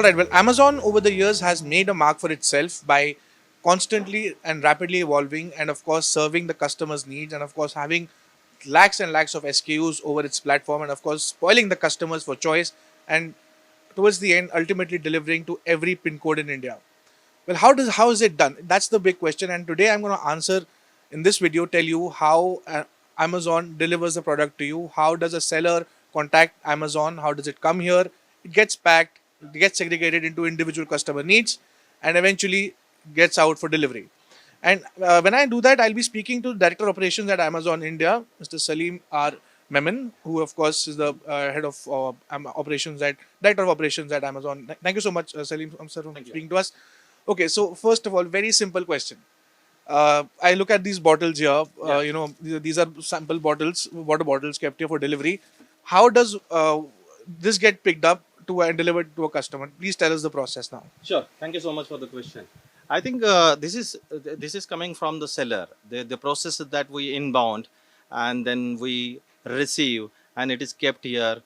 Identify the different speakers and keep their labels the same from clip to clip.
Speaker 1: All right. Well, Amazon over the years has made a mark for itself by constantly and rapidly evolving, and of course serving the customers' needs, and of course having lakhs and lakhs of SKUs over its platform, and of course spoiling the customers for choice, and towards the end ultimately delivering to every pin code in India. Well, how is it done? That's the big question, and today I'm going to answer in this video. Tell you how Amazon delivers the product to you. How does a seller contact Amazon? How does it come here? It gets packed, it gets segregated into individual customer needs, and eventually gets out for delivery. And when I do that, I'll be speaking to Director Operations at Amazon India, Mr. Salim R. Memon, who of course is the head of operations at Director of Operations at Amazon. Thank you so much, Salim, sir, for speaking to us. Okay, so first of all, very simple question. I look at these bottles here. These are sample bottles, water bottles kept here for delivery. How does this get picked up to and delivered to a customer? Please tell us the process now.
Speaker 2: Sure. Thank you so much for the question. I think this is coming from the seller. The process is that we inbound and then we receive, and it is kept here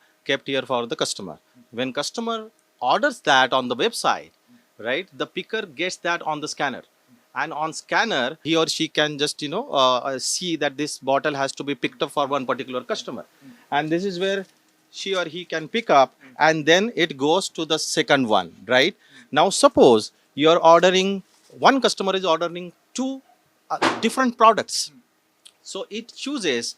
Speaker 2: for the customer. When customer orders that on the website, right, the picker gets that on the scanner, and on scanner he or she can just see that this bottle has to be picked up for one particular customer, and this is where she or he can pick up, and then it goes to the second one. Right now, suppose you're ordering, one customer is ordering two different products, so it chooses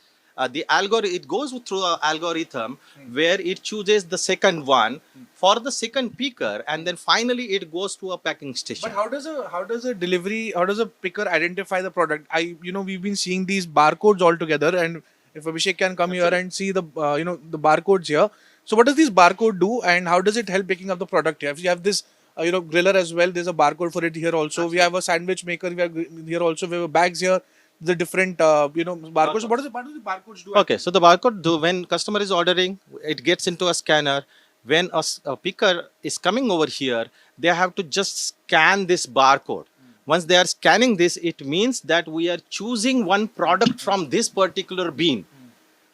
Speaker 2: the algorithm. It goes through an algorithm where it chooses the second one for the second picker, and then finally it goes to a packing station.
Speaker 1: But how does a picker identify the product? We've been seeing these barcodes all together, and if Abhishek can come here and see the the barcodes here. So what does this barcode do, and how does it help picking up the product here? If you have this griller as well, there's a barcode for it here also. We have a sandwich maker. We have here also. We have bags here. The different barcodes. So what does the barcodes do?
Speaker 2: Okay, so the barcode do, when customer is ordering, it gets into a scanner. When a picker is coming over here, they have to just scan this barcode. Once they are scanning this, it means that we are choosing one product from this particular bin,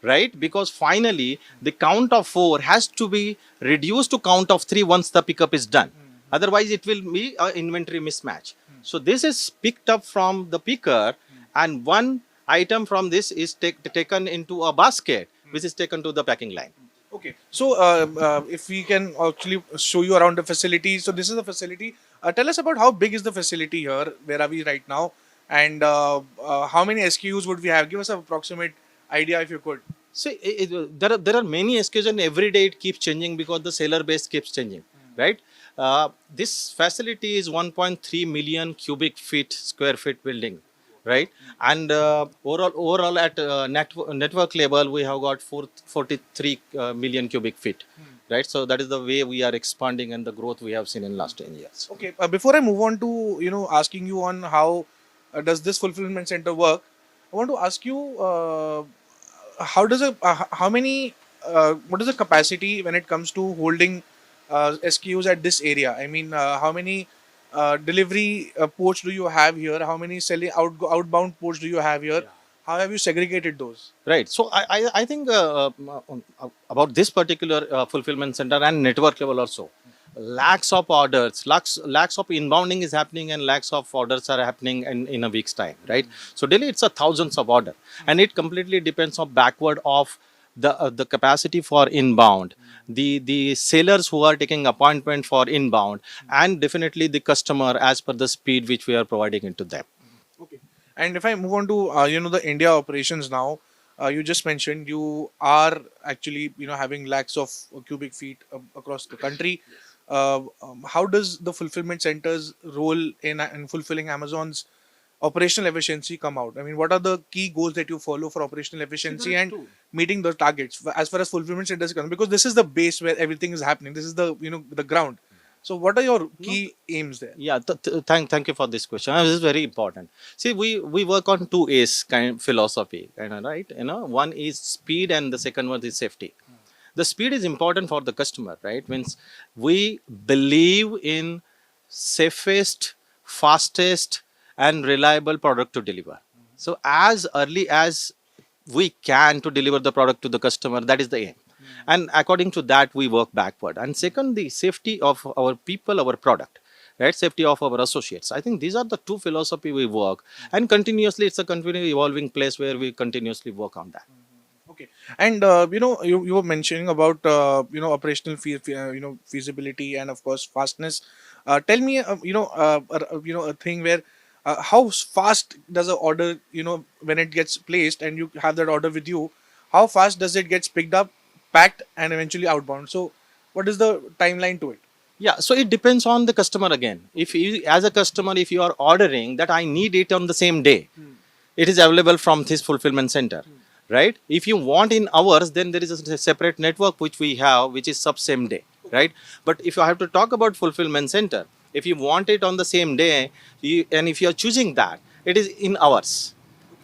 Speaker 2: right? Because finally the count of 4 has to be reduced to count of 3 once the pickup is done. Otherwise it will be an inventory mismatch. So this is picked up from the picker, and one item from this is taken into a basket, which is taken to the packing line.
Speaker 1: Okay, so if we can actually show you around the facility. So this is the facility. Tell us about how big is the facility here? Where are we right now? And how many SKUs would we have? Give us an approximate idea if you could.
Speaker 2: See, there are many SKUs, and every day it keeps changing because the seller base keeps changing, right? This facility is 1.3 million cubic feet, square feet building, right? And overall at network level, we have got 43 million cubic feet, right? So that is the way we are expanding and the growth we have seen in last 10 years.
Speaker 1: Okay, before I move on to asking you on how does this fulfillment center work, I want to ask you how many what is the capacity when it comes to holding SKUs at this area? I mean, how many delivery ports do you have here? How many selling outbound ports do you have here? How have you segregated those?
Speaker 2: Right. So I think about this particular fulfillment center and network level also, lakhs of orders, lakhs of inbounding is happening, and lakhs of orders are happening in a week's time, right? So daily it's a thousands of order, and it completely depends on backward of the capacity for inbound, the sellers who are taking appointment for inbound, and definitely the customer as per the speed which we are providing into them.
Speaker 1: Okay. And if I move on to the India operations now, you just mentioned you are actually having lakhs of cubic feet across the country. How does the fulfillment center's role in fulfilling Amazon's operational efficiency come out? I mean, what are the key goals that you follow for operational efficiency and meeting the targets as far as fulfillment centers is concerned? Because this is the base where everything is happening. This is the the ground. So, what are your key aims there?
Speaker 2: Yeah, thank you for this question. This is very important. See, we work on two A's kind of philosophy, right? One is speed, and the second one is safety. The speed is important for the customer, right? Means we believe in safest, fastest, and reliable product to deliver. So as early as we can to deliver the product to the customer, that is the aim. and according to that we work backward. And second, the safety of our people, our product, right? Safety of our associates. I think these are the two philosophy we work, and continuously it's a continually evolving place where we continuously work on that.
Speaker 1: Okay, and you were mentioning about operational feasibility and of course fastness. Tell me a thing where how fast does a order when it gets placed and you have that order with you, how fast does it gets picked up, packed, and eventually outbound? So, what is the timeline to it?
Speaker 2: Yeah, so it depends on the customer again. If you, as a customer, if you are ordering that I need it on the same day, it is available from this fulfillment center, right? If you want in hours, then there is a separate network which we have, which is sub same day, right? But if you have to talk about fulfillment center, if you want it on the same day, and if you are choosing that, it is in hours.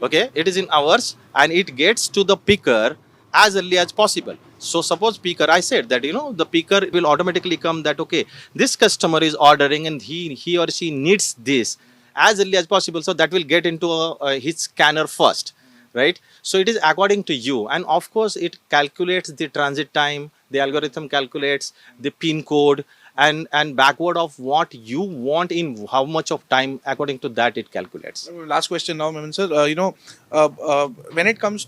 Speaker 2: Okay, it is in hours, and it gets to the picker as early as possible. So suppose picker, I said that the picker will automatically come that okay, this customer is ordering and he or she needs this as early as possible, so that will get into his scanner first, right? So it is according to you, and of course it calculates the transit time, the algorithm calculates the pin code, and backward of what you want in how much of time, according to that it calculates.
Speaker 1: Last question now, Memon sir. When it comes